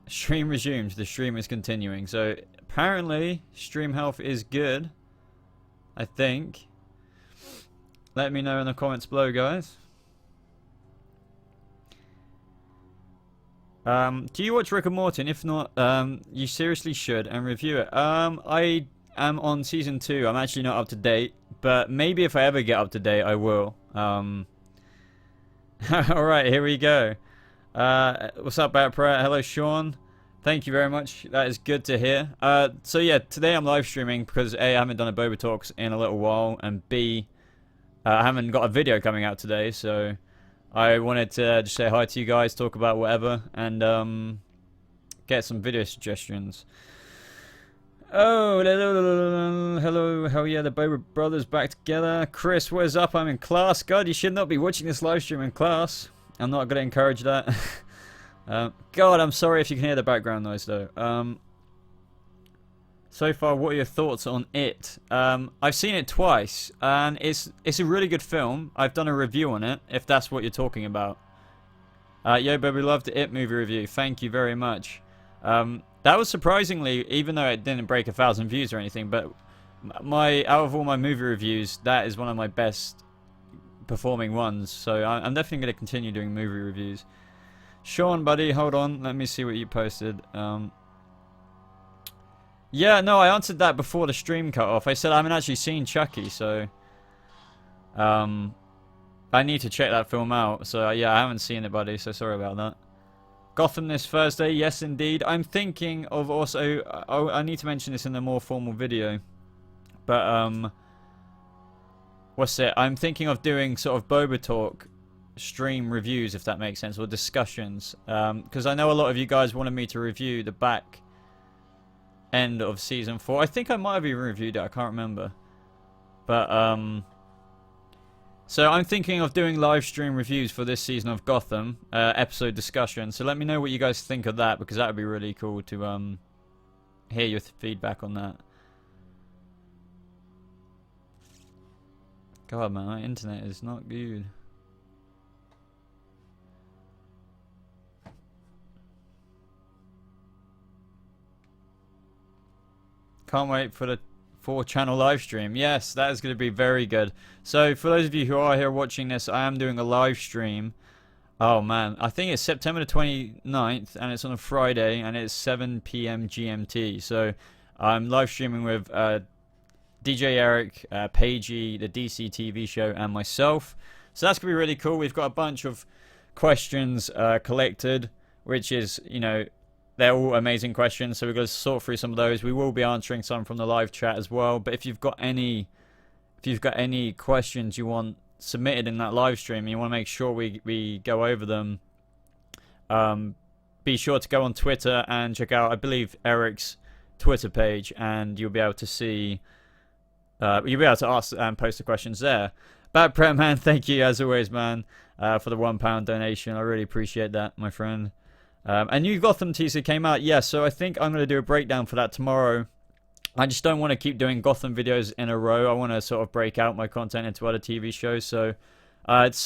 Stream resumes. The stream is continuing. So apparently, stream health is good. I think. Let me know in the comments below, guys. Do you watch Rick and Morty? If not, you seriously should and review it. I am on season 2. I'm actually not up to date, but maybe if I ever get up to date, I will. Alright, here we go. What's up, Batprat? Hello, Sean. Thank you very much. That is good to hear. So yeah, today I'm live streaming because A, I haven't done a BobaTalks in a little while, and B, I haven't got a video coming out today, so I wanted to just say hi to you guys, talk about whatever, and get some video suggestions. Oh, hello, hell yeah, the Boba brothers back together. Chris, what is up? I'm in class. God, you should not be watching this live stream in class. I'm not going to encourage that. God, I'm sorry if you can hear the background noise, though. So far, what are your thoughts on it? I've seen it twice, and it's a really good film. I've done a review on it, if that's what you're talking about. Yo, baby, loved the It movie review. Thank you very much. That was surprisingly, even though it didn't break 1,000 views or anything, but out of all my movie reviews, that is one of my best performing ones. So I'm definitely going to continue doing movie reviews. Sean, buddy, hold on. Let me see what you posted. Yeah, no, I answered that before the stream cut off. I said I haven't actually seen Chucky, so I need to check that film out. So yeah, I haven't seen it, buddy, so sorry about that. Gotham this Thursday, yes indeed. I'm thinking of also, I need to mention this in a more formal video, but what's it? I'm thinking of doing sort of Boba Talk stream reviews, if that makes sense, or discussions, because I know a lot of you guys wanted me to review the back end of season 4. I think I might have even reviewed it, I can't remember, but so I'm thinking of doing live stream reviews for this season of Gotham, episode discussion. So let me know what you guys think of that, because that would be really cool to hear your feedback on that. God, man, my internet is not good. Can't wait for the 4-channel live stream. Yes, that is going to be very good. So for those of you who are here watching this, I am doing a live stream. Oh man, I think it's September the 29th, and it's on a Friday, and it's 7 PM GMT. So I'm live streaming with DJ Eric, Pagey, the DC TV show, and myself. So that's going to be really cool. We've got a bunch of questions collected, which is, you know, they're all amazing questions, so we're going to sort through some of those. We will be answering some from the live chat as well. But if you've got any questions you want submitted in that live stream, and you want to make sure we go over them, be sure to go on Twitter and check out, I believe, Eric's Twitter page, and you'll be able to see, you'll be able to ask and post the questions there. Bad Prep Man, thank you as always, man, for the £1 donation. I really appreciate that, my friend. A new Gotham teaser came out, yes, so I think I'm going to do a breakdown for that tomorrow. I just don't want to keep doing Gotham videos in a row. I want to sort of break out my content into other TV shows. So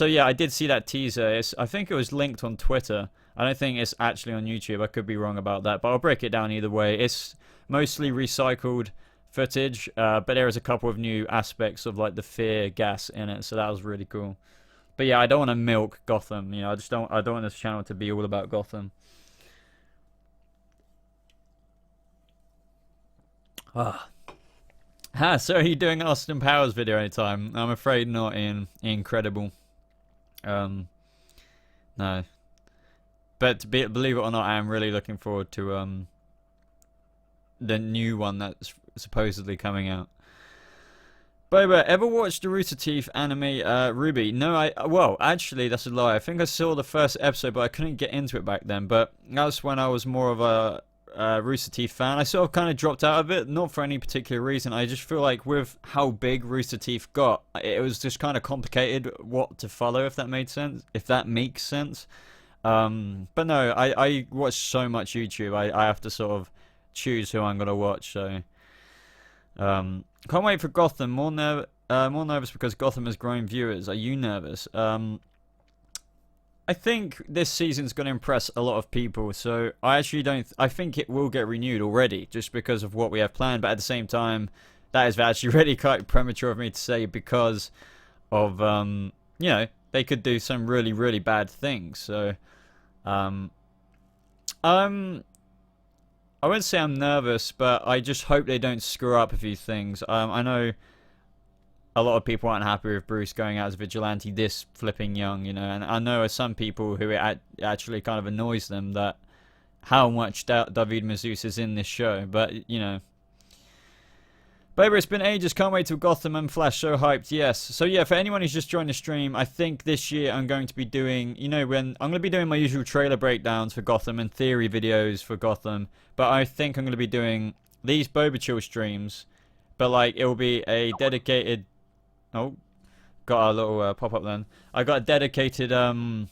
yeah, I did see that teaser. I think it was linked on Twitter. I don't think it's actually on YouTube. I could be wrong about that, but I'll break it down either way. It's mostly recycled footage, but there is a couple of new aspects of like the fear gas in it, so that was really cool. But yeah, I don't want to milk Gotham. You know, I don't want this channel to be all about Gotham. So are you doing an Austin Powers video anytime? I'm afraid not, Ian. Incredible. No. But believe it or not, I am really looking forward to the new one that's supposedly coming out. Boba, ever watched the Rooster Teeth anime Ruby? No, well, actually, that's a lie. I think I saw the first episode, but I couldn't get into it back then. But that's when I was more of a Rooster Teeth fan. I sort of kind of dropped out of it, not for any particular reason. I just feel like with how big Rooster Teeth got, it was just kind of complicated what to follow, if that made sense, if that makes sense. But no, I watch so much YouTube. I have to sort of choose who I'm gonna watch. So Can't wait for Gotham. More nervous because Gotham has grown viewers. Are you nervous? I think this season's going to impress a lot of people, so I actually don't. I think it will get renewed already, just because of what we have planned. But at the same time, that is actually really quite premature of me to say because of you know, they could do some really really bad things. So um, I wouldn't say I'm nervous, but I just hope they don't screw up a few things. I know a lot of people aren't happy with Bruce going out as a vigilante this flipping young, you know, and I know some people who it actually kind of annoys them that how much David Mazouz is in this show, but, you know. Baby, it's been ages, can't wait till Gotham and Flash, so hyped, yes. So yeah, for anyone who's just joined the stream, I think this year I'm going to be doing, you know, I'm going to be doing my usual trailer breakdowns for Gotham and theory videos for Gotham, but I think I'm going to be doing these BobaChills streams, but like, it will be a dedicated, oh, got a little pop-up then. I got a dedicated, I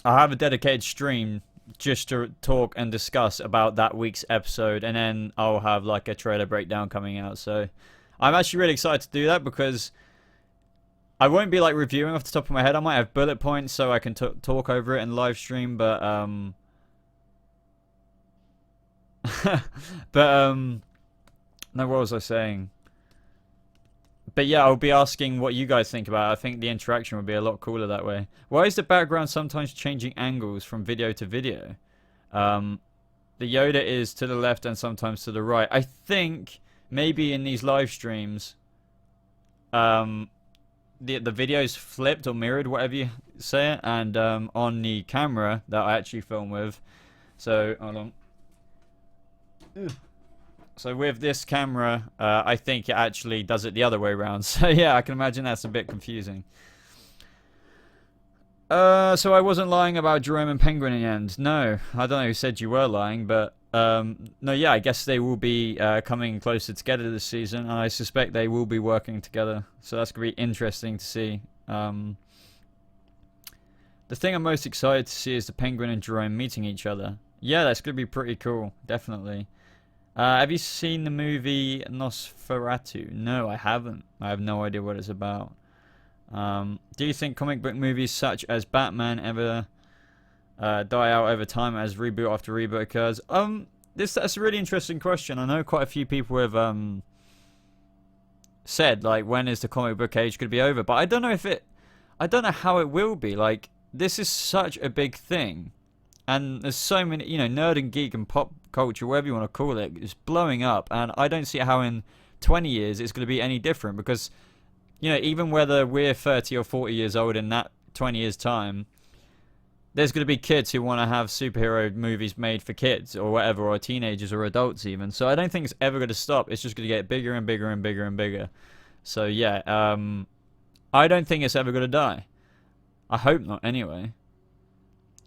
have a dedicated stream just to talk and discuss about that week's episode, and then I'll have like a trailer breakdown coming out. So I'm actually really excited to do that because I won't be like reviewing off the top of my head. I might have bullet points so I can talk over it in live stream, but no, what was I saying? But yeah, I'll be asking what you guys think about it. I think the interaction would be a lot cooler that way. Why is the background sometimes changing angles from video to video? The Yoda is to the left and sometimes to the right. I think maybe in these live streams, the video's flipped or mirrored, whatever you say it, and on the camera that I actually film with. So, hold on. Ugh. So with this camera, I think it actually does it the other way around. So yeah, I can imagine that's a bit confusing. So I wasn't lying about Jerome and Penguin in the end. No, I don't know who said you were lying, but no, yeah, I guess they will be coming closer together this season, and I suspect they will be working together. So that's going to be interesting to see. The thing I'm most excited to see is the Penguin and Jerome meeting each other. Yeah, that's going to be pretty cool, definitely. Have you seen the movie Nosferatu? No, I haven't. I have no idea what it's about. Do you think comic book movies such as Batman ever die out over time as reboot after reboot occurs? That's a really interesting question. I know quite a few people have said like, when is the comic book age going to be over? But I don't know I don't know how it will be. Like, this is such a big thing. And there's so many, you know, nerd and geek and pop culture, whatever you want to call it, is blowing up. And I don't see how in 20 years it's going to be any different. Because, you know, even whether we're 30 or 40 years old in that 20 years' time, there's going to be kids who want to have superhero movies made for kids or whatever, or teenagers or adults even. So I don't think it's ever going to stop. It's just going to get bigger and bigger and bigger and bigger. So, yeah, I don't think it's ever going to die. I hope not, anyway.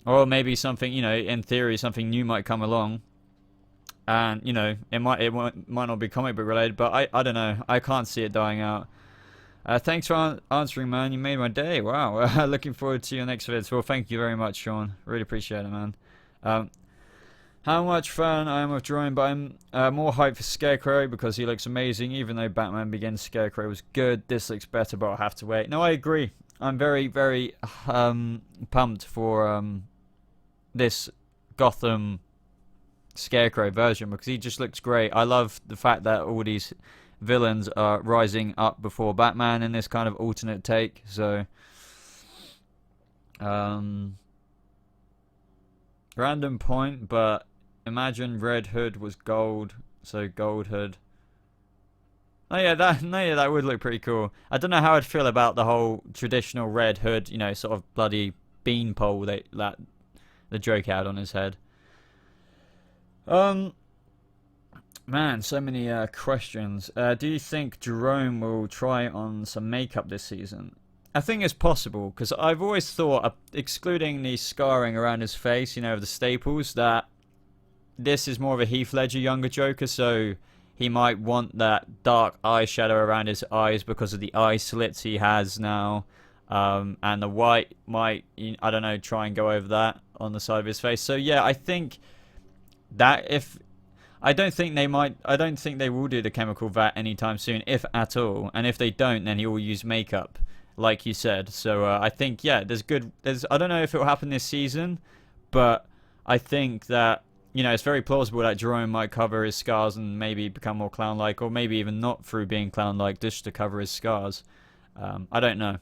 Or maybe something, you know, in theory, something new might come along, and you know, it might not be comic book related, but I don't know. I can't see it dying out. Thanks for answering, man. You made my day. Wow. Looking forward to your next vids. Well, thank you very much, Sean. Really appreciate it, man. How much fun I am with drawing, but I'm more hyped for Scarecrow because he looks amazing. Even though Batman Begins Scarecrow was good, this looks better, but I'll have to wait. No, I agree. I'm very, very pumped for this Gotham Scarecrow version because he just looks great. I love the fact that all these villains are rising up before Batman in this kind of alternate take. So, random point, but imagine Red Hood was gold, so Gold Hood. Oh yeah, that would look pretty cool. I don't know how I'd feel about the whole traditional Red Hood, you know, sort of bloody beanpole that the joke had on his head. Man, so many questions. Do you think Jerome will try on some makeup this season? I think it's possible, because I've always thought, excluding the scarring around his face, you know, of the staples, that this is more of a Heath Ledger younger Joker, so he might want that dark eyeshadow around his eyes because of the eye slits he has now. And the white might, I don't know, try and go over that on the side of his face. So yeah, I think that I don't think they might. I don't think they will do the chemical vat anytime soon, if at all. And if they don't, then he will use makeup, like you said. So I think yeah, there's good. There's I don't know if it will happen this season, but I think that it's very plausible that Jerome might cover his scars and maybe become more clown-like, or maybe even not through being clown-like, just to cover his scars. I don't know.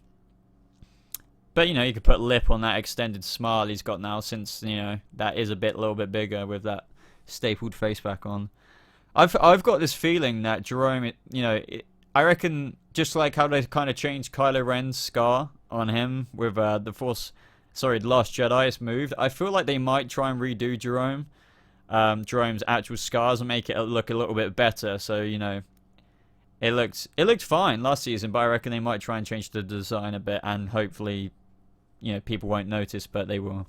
But you could put lip on that extended smile he's got now, since that is a little bit bigger with that stapled face back on. I've got this feeling that Jerome, I reckon just like how they kind of changed Kylo Ren's scar on him with the Last Jedi's moved. I feel like they might try and redo Jerome's actual scars and make it look a little bit better. So it looked fine last season, but I reckon they might try and change the design a bit, and hopefully people won't notice, but they will.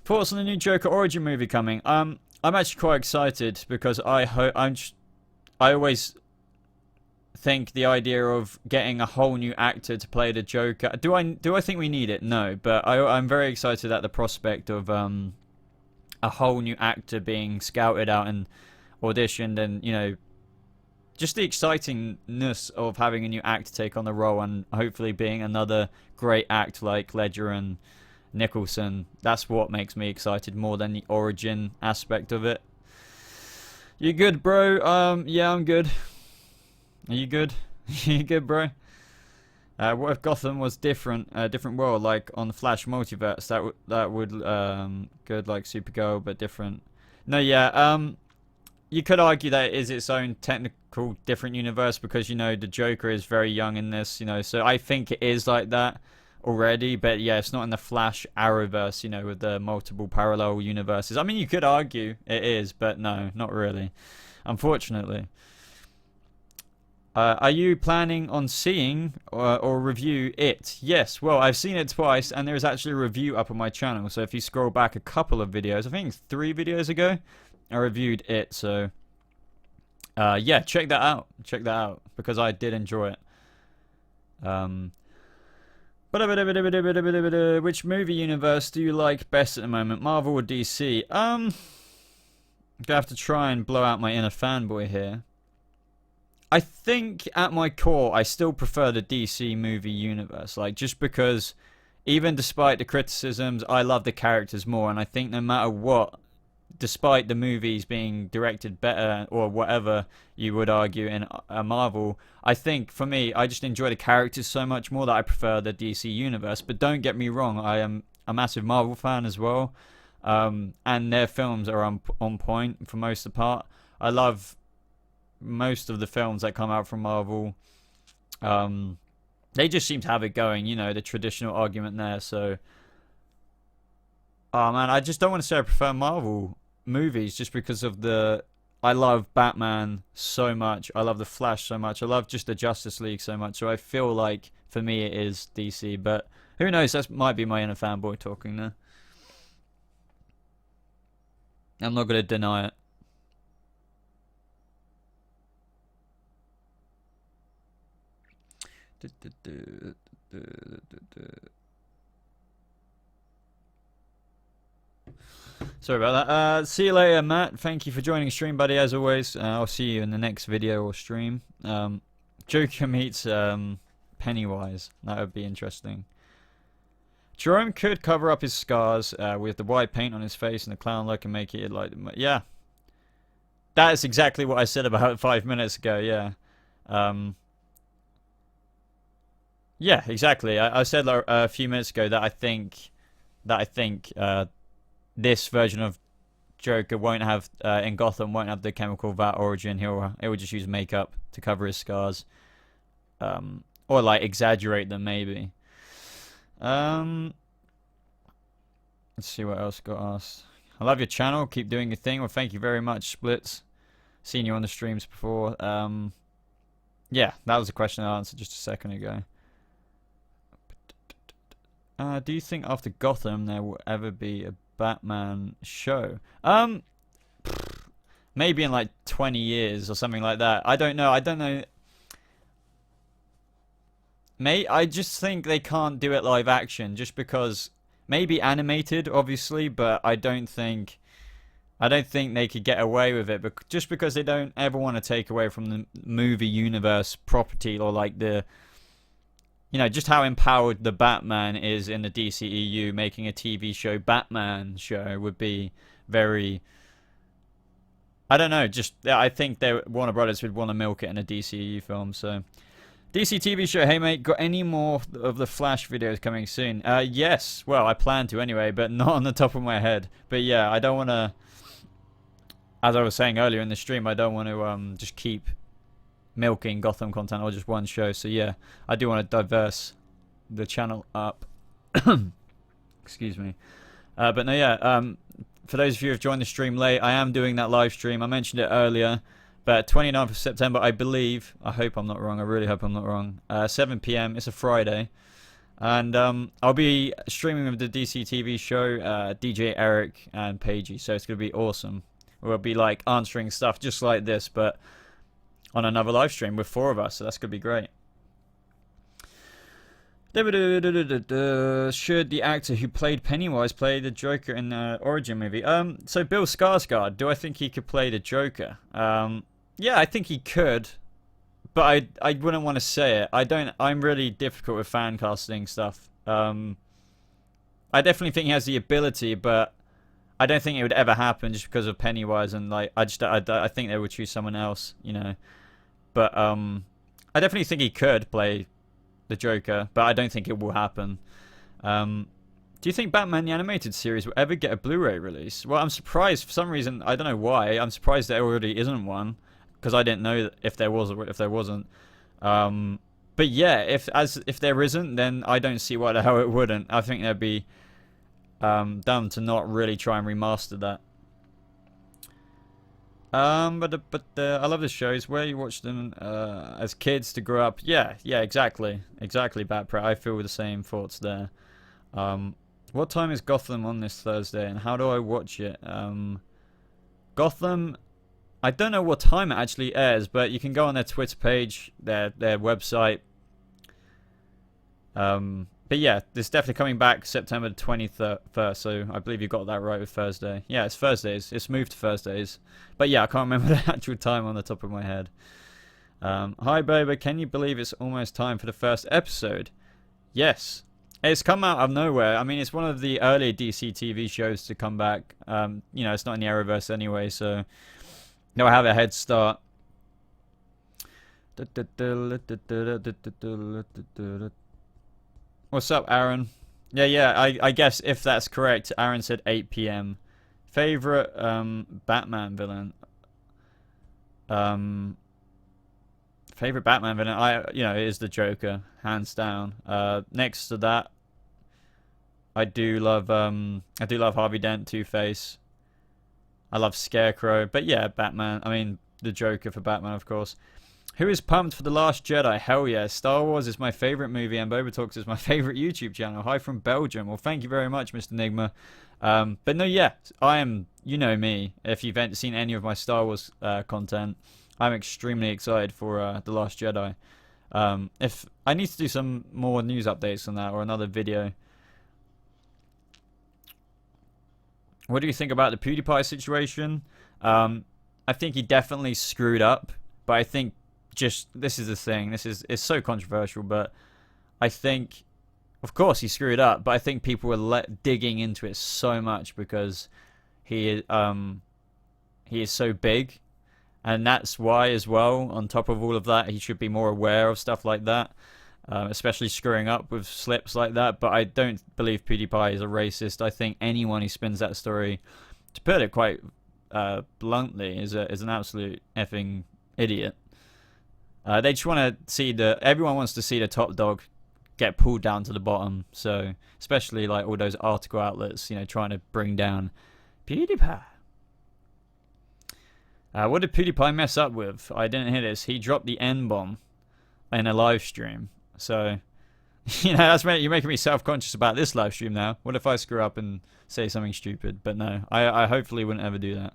Thoughts on the new Joker origin movie coming? I'm actually quite excited because I always think the idea of getting a whole new actor to play the Joker. Do I think we need it? No, but I'm very excited at the prospect of a whole new actor being scouted out and auditioned, and just the excitingness of having a new actor take on the role, and hopefully being another great act like Ledger and Nicholson. That's what makes me excited more than the origin aspect of it. You good, bro? Yeah, I'm good. Are you good? You good, bro? What if Gotham was different world, like on the Flash multiverse? That would good, like Supergirl, but different. No, yeah. You could argue that it is its own technical different universe, because the Joker is very young in this, so I think it is like that already. But yeah, it's not in the Flash Arrowverse, with the multiple parallel universes. I mean, you could argue it is, but no, not really, unfortunately. Are you planning on seeing or review it? Yes, well, I've seen it twice, and there's actually a review up on my channel. So if you scroll back a couple of videos, I think 3 videos ago, I reviewed it. So yeah, check that out. Check that out, because I did enjoy it. Which movie universe do you like best at the moment, Marvel or DC? I'm gonna have to try and blow out my inner fanboy here. I think at my core, I still prefer the DC movie universe, just because even despite the criticisms, I love the characters more, and I think no matter what, despite the movies being directed better or whatever you would argue in Marvel, I think for me, I just enjoy the characters so much more that I prefer the DC universe. But don't get me wrong, I am a massive Marvel fan as well, and their films are on point for most of the part. I love most of the films that come out from Marvel. They just seem to have it going, the traditional argument there. So oh man, I just don't want to say I prefer Marvel movies just because of I love Batman so much, I love the Flash so much, I love just the Justice League so much, so I feel like for me it is DC. But who knows, that might be my inner fanboy talking there. I'm not going to deny it. Sorry about that. See you later, Matt. Thank you for joining the stream, buddy, as always. I'll see you in the next video or stream. Joker meets Pennywise. That would be interesting. Jerome could cover up his scars with the white paint on his face and the clown look and make it like... Yeah. That is exactly what I said about 5 minutes ago, yeah. Yeah, exactly. I said a few minutes ago that I think this version of Joker won't have in Gotham won't have the chemical vat origin. He will just use makeup to cover his scars, or like exaggerate them maybe. Let's see what else got asked. I love your channel. Keep doing your thing. Well, thank you very much, Splits. Seen you on the streams before. Yeah, that was a question I answered just a second ago. Do you think after Gotham there will ever be a Batman show? Maybe in like 20 years or something like that. I don't know. I just think they can't do it live action just because maybe animated, obviously, but I don't think I don't think they could get away with it, but just because they don't ever want to take away from the movie universe property, or like the, you know, just how empowered the Batman is in the DCEU. Making a TV show, Batman show, would be very, I don't know, just, I think Warner Brothers would want to milk it in a DCEU film. So DC TV show, hey mate, got any more of the Flash videos coming soon? Yes, well, I plan to anyway, but not on the top of my head. But yeah, I don't want to, as I was saying earlier in the stream, I don't want to just keep milking Gotham content or just one show. So yeah, I do want to diverse the channel up. Excuse me. But no, yeah, for those of you who have joined the stream late, I am doing that live stream. I mentioned it earlier, but 29th of September, I believe. I hope I'm not wrong. I really hope I'm not wrong. 7 p.m. It's a Friday. And I'll be streaming with the DC TV show, DJ Eric and Paigey. So it's going to be awesome. We'll be like answering stuff just like this, but on another live stream with 4 of us. So that's going to be great. Should the actor who played Pennywise play the Joker in the Origin movie? So Bill Skarsgård, do I think he could play the Joker? Yeah, I think he could, but I wouldn't want to say it. I'm really difficult with fan casting stuff. I definitely think he has the ability, but I don't think it would ever happen just because of Pennywise, and like I think they would choose someone else, you know. But I definitely think he could play the Joker, but I don't think it will happen. Do you think Batman the Animated Series will ever get a Blu-ray release? Well, I'm surprised for some reason. I don't know why. I'm surprised there already isn't one, because I didn't know if there was or if there wasn't. But yeah, if there isn't, then I don't see why the hell it wouldn't. I think they'd be dumb to not really try and remaster that. But I love the shows where you watch them as kids to grow up. Yeah, exactly, Batprat. I feel the same thoughts there. What time is Gotham on this Thursday, and how do I watch it? Gotham, I don't know what time it actually airs, but you can go on their Twitter page, their website. But yeah, it's definitely coming back September 21st, so I believe you got that right with Thursday. Yeah, it's Thursdays. It's moved to Thursdays. But yeah, I can't remember the actual time on the top of my head. Hi, Boba. Can you believe it's almost time for the first episode? Yes. It's come out of nowhere. I mean, it's one of the earlier DC TV shows to come back. You know, it's not in the Arrowverse anyway, so they'll have a head start. What's up, Aaron? Yeah, I guess if that's correct, Aaron said 8 p.m. Favorite Batman villain? Favorite Batman villain? It is the Joker, hands down. Next to that, I do love Harvey Dent, Two-Face. I love Scarecrow, but yeah, Batman. I mean, the Joker for Batman, of course. Who is pumped for The Last Jedi? Hell yeah. Star Wars is my favorite movie, and BobaTalks is my favorite YouTube channel. Hi from Belgium. Well, thank you very much, Mr. Nigma. But no, yeah, I am, you know me, if you've seen any of my Star Wars content, I'm extremely excited for The Last Jedi. If I need to do some more news updates on that, or another video. What do you think about the PewDiePie situation? I think he definitely screwed up, but I think this is the thing. It's so controversial, but I think, of course, he screwed up. But I think people were digging into it so much because he is so big, and that's why as well. On top of all of that, he should be more aware of stuff like that, especially screwing up with slips like that. But I don't believe PewDiePie is a racist. I think anyone who spins that story, to put it quite bluntly, is an absolute effing idiot. They just want to see everyone wants to see the top dog get pulled down to the bottom. So especially like all those article outlets, you know, trying to bring down PewDiePie. What did PewDiePie mess up with? I didn't hear this. He dropped the N-bomb in a live stream. So, you know, you're making me self-conscious about this live stream now. What if I screw up and say something stupid? But no, I hopefully wouldn't ever do that.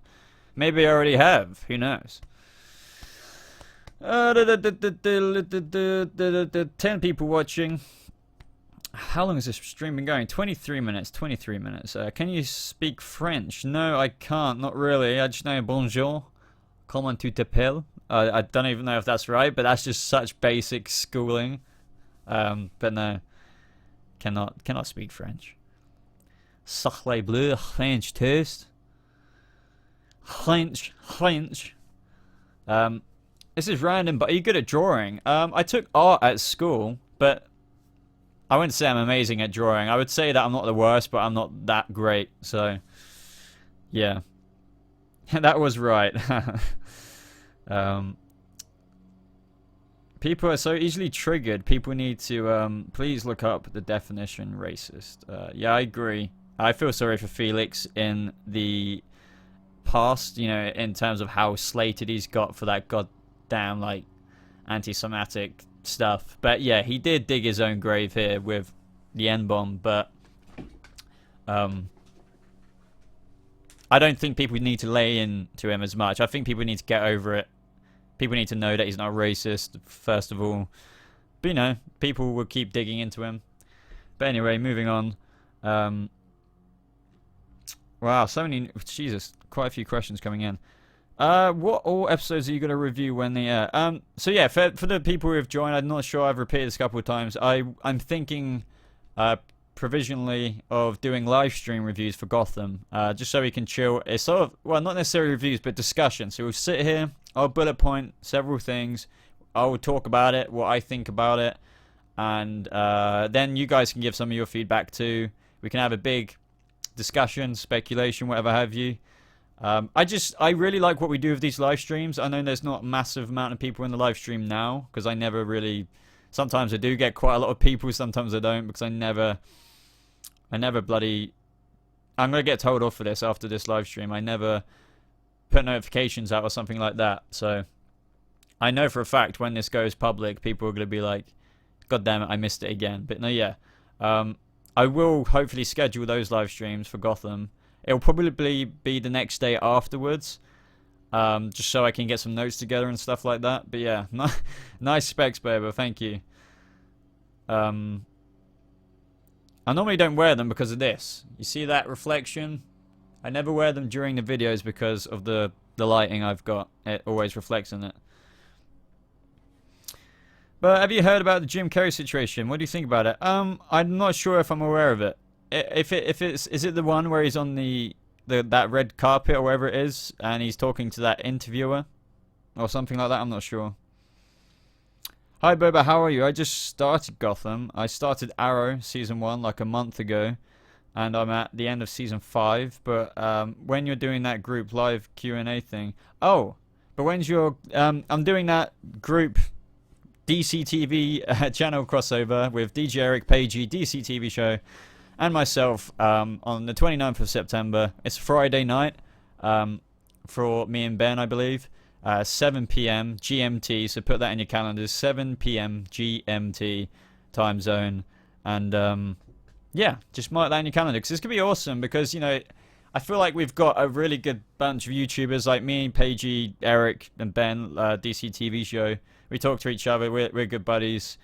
Maybe I already have. Who knows? 10 people watching. How long has this stream been going? 23 minutes. 23 minutes. Can you speak French? No, I can't. Not really. I just know bonjour. Comment tu t'appelles? I don't even know if that's right, but that's just such basic schooling. But no, cannot speak French. Sacre bleu, French toast. French. This is random, but are you good at drawing? I took art at school, but I wouldn't say I'm amazing at drawing. I would say that I'm not the worst, but I'm not that great. So, yeah. That was right. People are so easily triggered. People need to please look up the definition racist. Yeah, I agree. I feel sorry for Felix in the past, you know, in terms of how slated he's got for that goddamn, like, anti-Semitic stuff. But yeah, he did dig his own grave here with the N-bomb, but I don't think people need to lay into him as much. I think people need to get over it. People need to know that he's not racist, first of all. But, you know, people will keep digging into him. But anyway, moving on. Wow, so many... Jesus, quite a few questions coming in. What all episodes are you going to review when they air? So yeah, for the people who have joined, I'm not sure, I've repeated this a couple of times. I'm thinking provisionally of doing live stream reviews for Gotham, just so we can chill. It's sort of, well, not necessarily reviews, but discussion. So we'll sit here, I'll bullet point several things, I will talk about it, what I think about it, and then you guys can give some of your feedback too. We can have a big discussion, speculation, whatever have you. I really like what we do with these live streams. I know there's not a massive amount of people in the live stream now, because I never really, sometimes I do get quite a lot of people, sometimes I don't, because I never bloody, I'm going to get told off for this after this live stream. I never put notifications out or something like that. So I know for a fact when this goes public, people are going to be like, God damn it, I missed it again. But no, yeah. I will hopefully schedule those live streams for Gotham. It'll probably be the next day afterwards, just so I can get some notes together and stuff like that. But yeah, nice specs, Boba, thank you. I normally don't wear them because of this. You see that reflection? I never wear them during the videos because of the lighting I've got. It always reflects in it. But have you heard about the Jim Carrey situation? What do you think about it? I'm not sure if I'm aware of it. Is it the one where he's on that red carpet or wherever it is, and he's talking to that interviewer or something like that? I'm not sure. Hi Boba, how are you? I just started Gotham. I started Arrow season 1 like a month ago, and I'm at the end of season 5. But when you're doing that group live Q&A thing, oh, but when's your? I'm doing that group DCTV channel crossover with DJ Eric Pagey, DCTV show, and myself on the 29th of September. It's Friday night for me and Ben, I believe. 7 p.m. GMT, so put that in your calendars. 7 p.m. GMT time zone. And yeah, just mark that in your calendar, because this could be awesome, because, you know, I feel like we've got a really good bunch of YouTubers like me, Pagey, Eric, and Ben, DCTV show. We talk to each other. We're good buddies.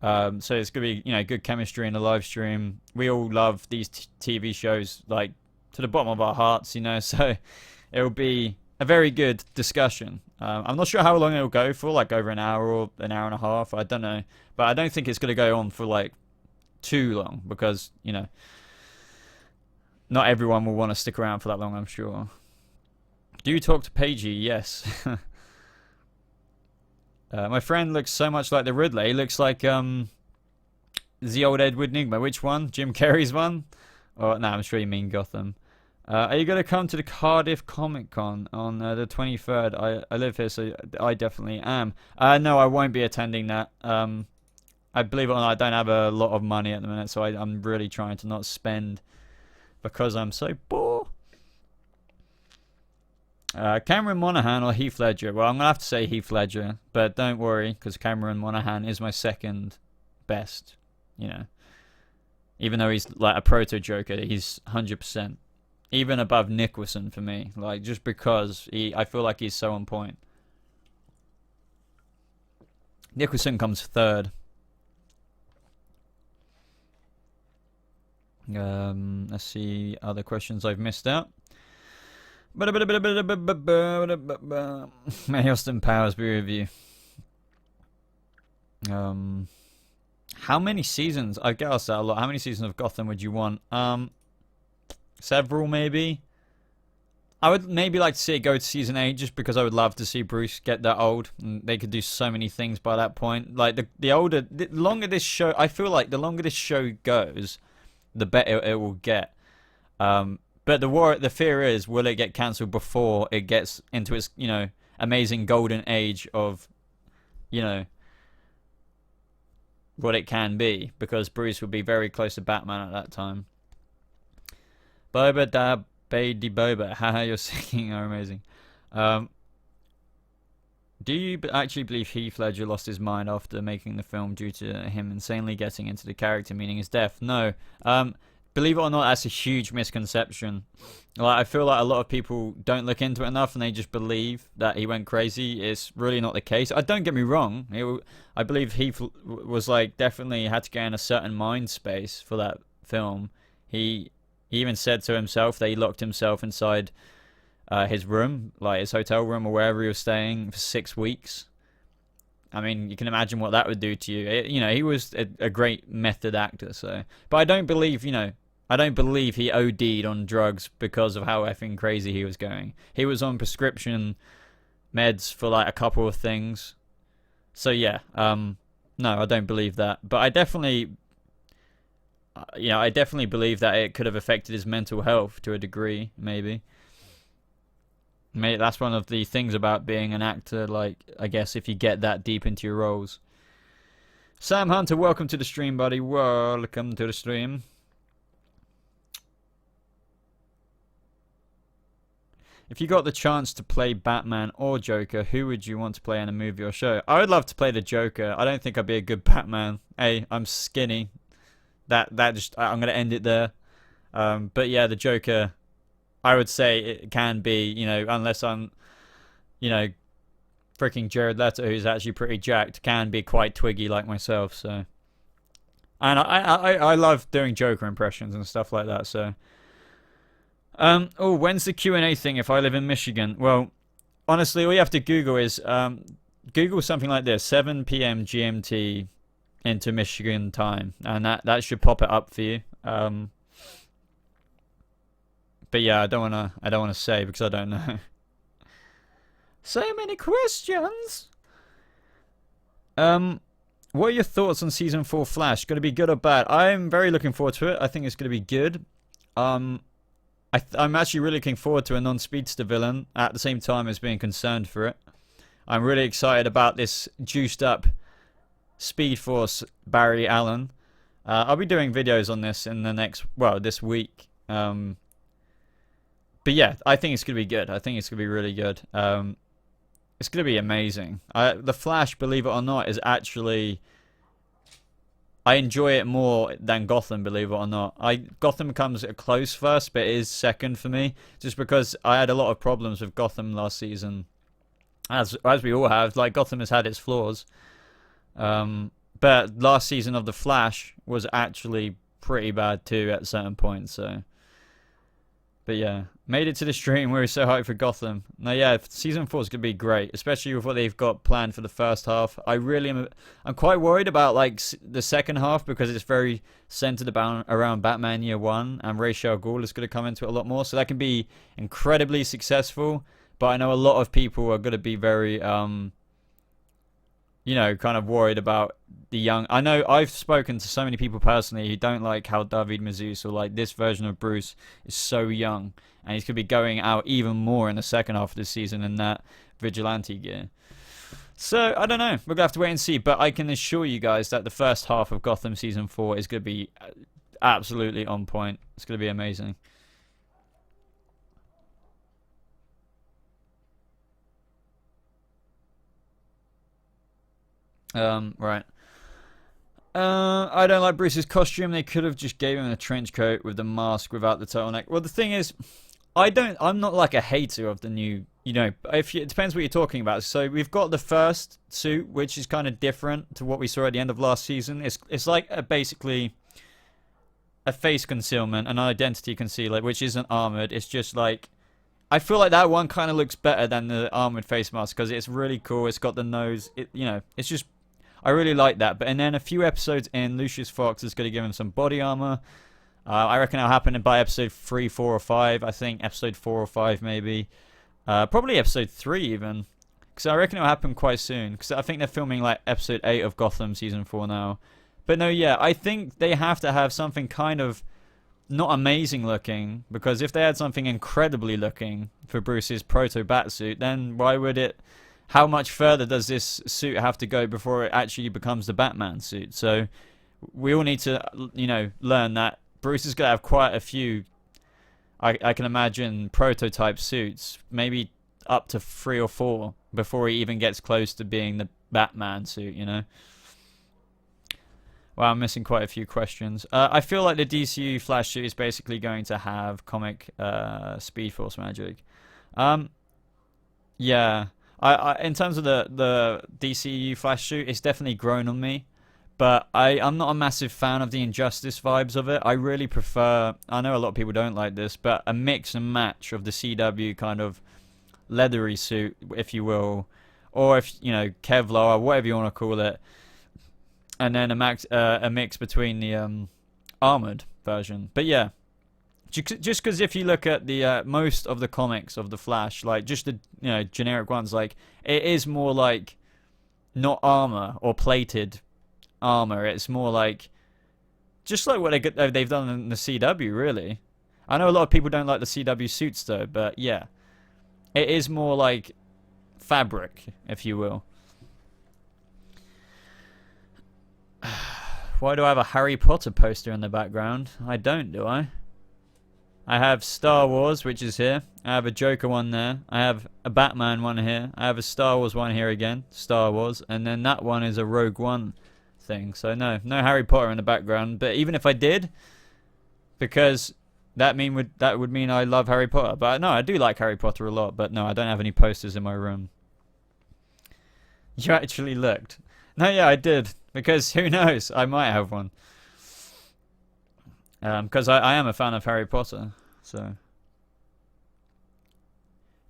So it's gonna be, you know, good chemistry in the live stream. We all love these TV shows like to the bottom of our hearts, you know. So it'll be a very good discussion. I'm not sure how long it'll go for, like over an hour or an hour and a half. I don't know, but I don't think it's gonna go on for like too long, because, you know, not everyone will want to stick around for that long, I'm sure. Do you talk to Pagey? Yes. My friend looks so much like the Riddler. He looks like the old Edward Nygma. Which one? Jim Carrey's one? Oh, no, I'm sure you mean Gotham. Are you going to come to the Cardiff Comic Con on the 23rd? I live here, so I definitely am. No, I won't be attending that. I believe it or not, I don't have a lot of money at the minute, so I'm really trying to not spend because I'm so poor. Cameron Monaghan or Heath Ledger? Well, I'm going to have to say Heath Ledger, but don't worry, because Cameron Monaghan is my second best, you know. Even though he's like a proto-Joker, he's 100%. Even above Nicholson for me, like, just because I feel like he's so on point. Nicholson comes third. Let's see other questions I've missed out. May Austin Powers be with you. How many seasons? I get asked that a lot. How many seasons of Gotham would you want? Several maybe. I would maybe like to see it go to season 8 just because I would love to see Bruce get that old. And they could do so many things by that point. Like the longer this show, I feel like the longer this show goes, the better it will get. But the fear is, will it get cancelled before it gets into its, amazing golden age of, what it can be, because Bruce would be very close to Batman at that time. Boba Dab Baby Boba, haha, your singing are amazing. Do you actually believe Heath Ledger lost his mind after making the film due to him insanely getting into the character, meaning his death? No. Believe it or not, that's a huge misconception. Like, I feel like a lot of people don't look into it enough and they just believe that he went crazy. It's really not the case. Don't get me wrong. I believe Heath was definitely had to get in a certain mind space for that film. He even said to himself that he locked himself inside his room, like his hotel room or wherever he was staying, for 6 weeks. I mean, you can imagine what that would do to you. He was a great method actor. So, but I don't believe, I don't believe he OD'd on drugs because of how effing crazy he was going. He was on prescription meds for a couple of things. So yeah, no, I don't believe that. But I definitely believe that it could have affected his mental health to a degree, maybe. Maybe that's one of the things about being an actor, I guess, if you get that deep into your roles. Sam Hunter, welcome to the stream, buddy. Welcome to the stream. If you got the chance to play Batman or Joker, who would you want to play in a movie or show? I would love to play the Joker. I don't think I'd be a good Batman. Hey, I'm skinny. I'm gonna end it there. But yeah, the Joker, I would say it can be, unless I'm, freaking Jared Leto, who's actually pretty jacked, can be quite twiggy like myself. So, and I love doing Joker impressions and stuff like that. So, when's the Q&A thing if I live in Michigan? Well, honestly, all you have to Google is Google something like this: 7 p.m. GMT into Michigan time, and that should pop it up for you. But yeah, I don't wanna say because I don't know. So many questions. What are your thoughts on season 4 Flash? Going to be good or bad? I'm very looking forward to it. I think it's going to be good. I'm actually really looking forward to a non-speedster villain at the same time as being concerned for it. I'm really excited about this juiced up Speed Force Barry Allen. I'll be doing videos on this in this week. But yeah, I think it's going to be good. I think it's going to be really good. It's going to be amazing. The Flash, believe it or not, is actually... I enjoy it more than Gotham, believe it or not. Gotham comes close first, but it is second for me. Just because I had a lot of problems with Gotham last season. As we all have. Gotham has had its flaws. But last season of The Flash was actually pretty bad too at certain points, so... But yeah, made it to the stream. We were so hyped for Gotham. Now, yeah, season 4 is going to be great, especially with what they've got planned for the first half. I'm quite worried about the second half because it's very centered around Batman Year 1, and Ra's al Ghul is going to come into it a lot more. So that can be incredibly successful. But I know a lot of people are going to be very, kind of worried about the young. I know I've spoken to so many people personally who don't like how David Mazouz or this version of Bruce is so young, and he's going to be going out even more in the second half of the season in that vigilante gear. So I don't know, we're gonna have to wait and see, but I can assure you guys that the first half of Gotham season 4 is going to be absolutely on point. It's going to be amazing. Right. I don't like Bruce's costume. They could have just gave him a trench coat with the mask without the turtleneck. Well, the thing is, I'm not a hater of the new, it depends what you're talking about. So we've got the first suit, which is kind of different to what we saw at the end of last season. It's basically a face concealment, an identity concealer, which isn't armored. It's just like, I feel like that one kind of looks better than the armored face mask because it's really cool. It's got the nose. It's just, I really like that. But and then a few episodes in, Lucius Fox is going to give him some body armor. I reckon it'll happen by episode 3, 4, or 5. I think episode 4 or 5 maybe. Probably episode 3 even. Because I reckon it'll happen quite soon. Because I think they're filming like episode 8 of Gotham season 4 now. But no, yeah, I think they have to have something kind of not amazing looking. Because if they had something incredibly looking for Bruce's proto-bat suit, then why would it... How much further does this suit have to go before it actually becomes the Batman suit? So we all need to, learn that Bruce is going to have quite a few, I can imagine, prototype suits. Maybe up to 3 or 4 before he even gets close to being the Batman suit, Wow, I'm missing quite a few questions. I feel like the DCEU Flash suit is basically going to have comic Speed Force magic. Yeah. I in terms of the DCEU Flash suit, it's definitely grown on me. But I'm not a massive fan of the Injustice vibes of it. I really prefer, I know a lot of people don't like this, but a mix and match of the CW kind of leathery suit, if you will. Or if, Kevlar, or whatever you want to call it. And then a mix between the armored version. But yeah, just because if you look at the most of the comics of the Flash, like just the generic ones, like it is more like not armor or plated armor. It's more like just like what they've done in the CW. Really, I know a lot of people don't like the CW suits though, but yeah, it is more like fabric, if you will. Why do I have a Harry Potter poster in the background? I don't, do I? I have Star Wars, which is here. I have a Joker one there. I have a Batman one here. I have a Star Wars one here again. Star Wars. And then that one is a Rogue One thing. So no Harry Potter in the background. But even if I did, because that would mean I love Harry Potter. But no, I do like Harry Potter a lot. But no, I don't have any posters in my room. You actually looked. No, yeah, I did. Because who knows? I might have one. Because I am a fan of Harry Potter. So,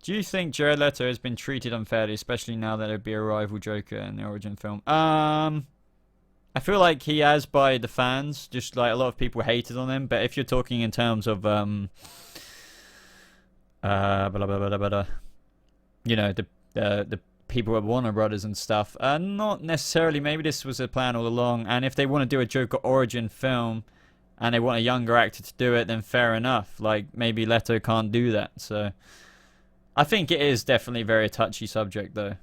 do you think Jared Leto has been treated unfairly, especially now that there'd be a rival Joker in the origin film? I feel like he has by the fans. Just like a lot of people hated on him. But if you're talking in terms of the people at Warner Brothers and stuff, not necessarily. Maybe this was a plan all along. And if they want to do a Joker origin film, and they want a younger actor to do it, then fair enough. Like, maybe Leto can't do that. So, I think it is definitely a very touchy subject, though.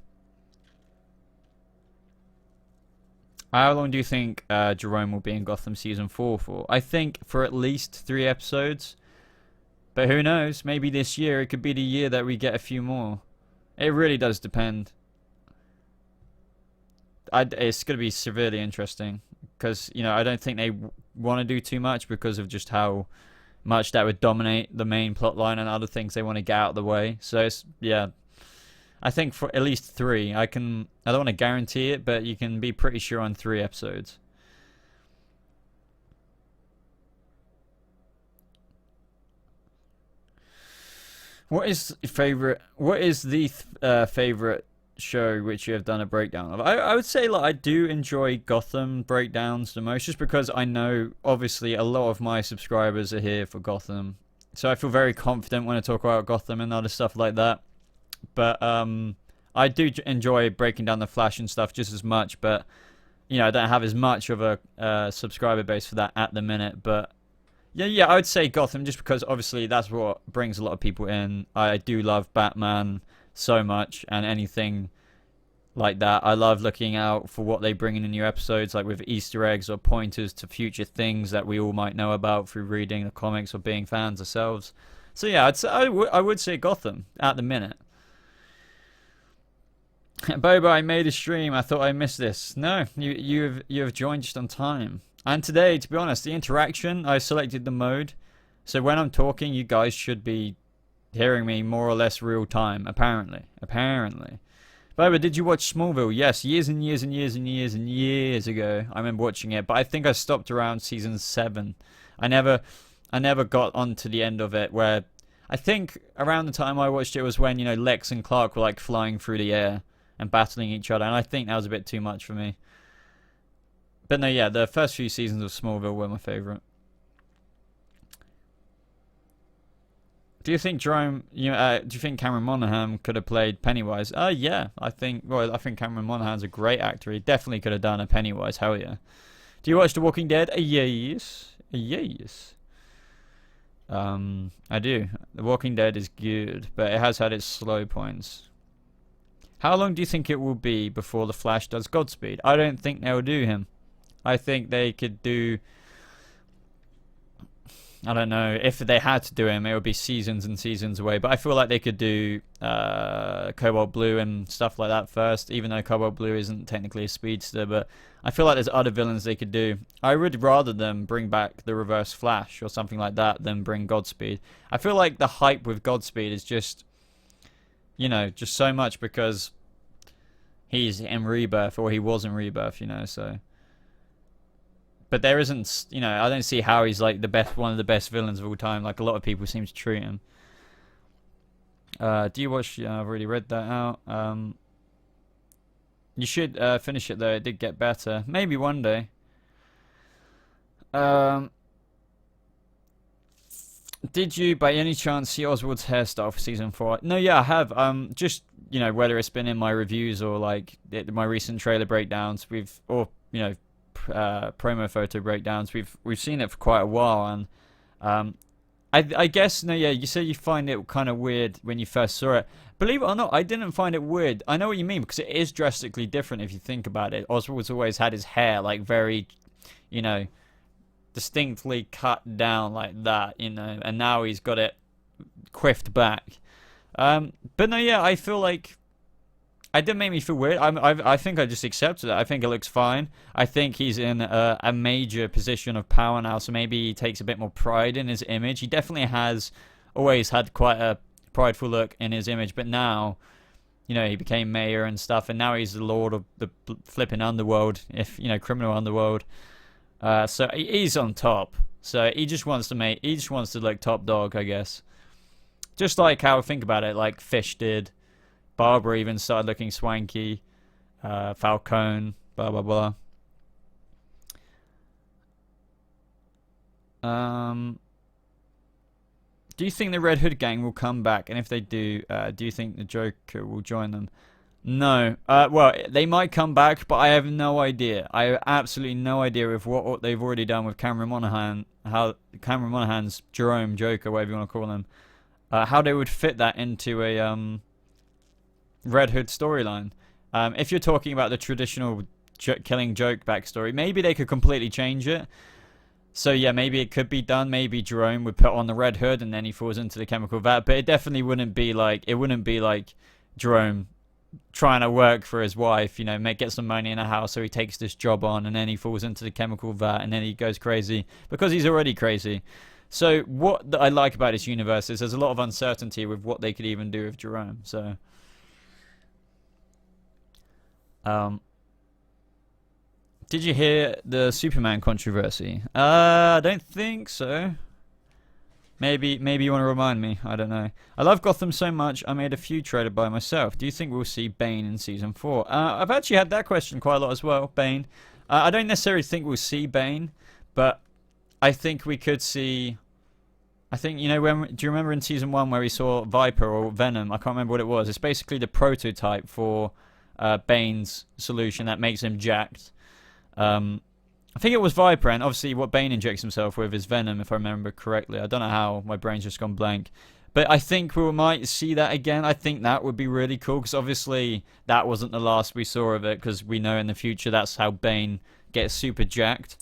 How long do you think Jerome will be in Gotham Season 4 for? I think for at least 3 episodes. But who knows? Maybe this year, it could be the year that we get a few more. It really does depend. It's going to be severely interesting. Because, I don't think they want to do too much because of just how much that would dominate the main plot line and other things they want to get out of the way. So, yeah. I think for at least 3. I don't want to guarantee it, but you can be pretty sure on 3 episodes. What is the favorite show which you have done a breakdown of? I would say I do enjoy Gotham breakdowns the most, just because I know obviously a lot of my subscribers are here for Gotham, so I feel very confident when I talk about Gotham and other stuff like that. But I do enjoy breaking down the Flash and stuff just as much, but I don't have as much of a subscriber base for that at the minute. But yeah, I would say Gotham, just because obviously that's what brings a lot of people in. I do love Batman so much, and anything like that. I love looking out for what they bring in the new episodes, like with Easter eggs or pointers to future things that we all might know about through reading the comics or being fans ourselves. So yeah, I would say Gotham at the minute. Boba, I made a stream. I thought I missed this. No, you have joined just on time. And today, to be honest, the interaction, I selected the mode, so when I'm talking, you guys should be hearing me more or less real time. Apparently. Boba, did you watch Smallville? Yes, years and years and years and years and years ago. I remember watching it, but I think I stopped around season 7. I never got onto the end of it where I think around the time I watched it was when, you know, Lex and Clark were like flying through the air and battling each other, and I think that was a bit too much for me. But no, yeah, the first few seasons of Smallville were my favorite. Do you think Jerome? Do you think Cameron Monaghan could have played Pennywise? Yeah, I think Cameron Monaghan's a great actor. He definitely could have done a Pennywise. Hell yeah. Do you watch The Walking Dead? Yes, yes. I do. The Walking Dead is good, but it has had its slow points. How long do you think it will be before the Flash does Godspeed? I don't think they'll do him. I think they could do, I don't know, if they had to do him, it would be seasons and seasons away. But I feel like they could do Cobalt Blue and stuff like that first, even though Cobalt Blue isn't technically a speedster. But I feel like there's other villains they could do. I would rather them bring back the Reverse Flash or something like that than bring Godspeed. I feel like the hype with Godspeed is just, you know, just so much because he's in Rebirth, or he was in Rebirth, you know, so. But there isn't, you know, I don't see how he's like one of the best villains of all time, like a lot of people seem to treat him. Do you watch, I've already read that out. You should finish it though, it did get better. Maybe one day. Did you by any chance see Oswald's hairstyle for season 4? No, yeah, I have. Just, you know, whether it's been in my reviews or like my recent trailer breakdowns, or, you know, promo photo breakdowns, we've seen it for quite a while, and I guess, no, yeah, you said you find it kind of weird when you first saw it. Believe it or not, I didn't find it weird. I know what you mean, because it is drastically different if you think about it. Oswald's always had his hair like very, you know, distinctly cut down like that, you know, and now he's got it quiffed back. But no, yeah, I feel like it didn't make me feel weird. I think I just accepted it. I think it looks fine. I think he's in a major position of power now, so maybe he takes a bit more pride in his image. He definitely has always had quite a prideful look in his image, but now, you know, he became mayor and stuff, and now he's the lord of the flipping underworld, criminal underworld. So he's on top. So he just wants to look top dog, I guess. Just like how I think about it, like Fish did. Barbara even started looking swanky. Falcone, blah blah blah. Do you think the Red Hood gang will come back? And if they do you think the Joker will join them? No. Well, they might come back, but I have no idea. I have absolutely no idea with what they've already done with Cameron Monaghan, how Cameron Monaghan's Jerome, Joker, whatever you want to call him, how they would fit that into a Red Hood storyline. If you're talking about the traditional Killing Joke backstory, maybe they could completely change it. So yeah, maybe it could be done. Maybe Jerome would put on the Red Hood and then he falls into the chemical vat. But it definitely wouldn't be like Jerome trying to work for his wife, you know, get some money in a house, so he takes this job on and then he falls into the chemical vat and then he goes crazy because he's already crazy. So what I like about this universe is there's a lot of uncertainty with what they could even do with Jerome. So did you hear the Superman controversy? I don't think so. Maybe you want to remind me. I don't know. I love Gotham so much, I made a feud trailer by myself. Do you think we'll see Bane in Season 4? I've actually had that question quite a lot as well, Bane. I don't necessarily think we'll see Bane, but I think we could see... I think, you know, do you remember in Season 1 where we saw Viper or Venom? I can't remember what it was. It's basically the prototype for Bane's solution that makes him jacked. I think it was Viper, and obviously what Bane injects himself with is Venom, if I remember correctly. I don't know how, my brain's just gone blank. But I think we might see that again. I think that would be really cool, because obviously that wasn't the last we saw of it, because we know in the future that's how Bane gets super jacked.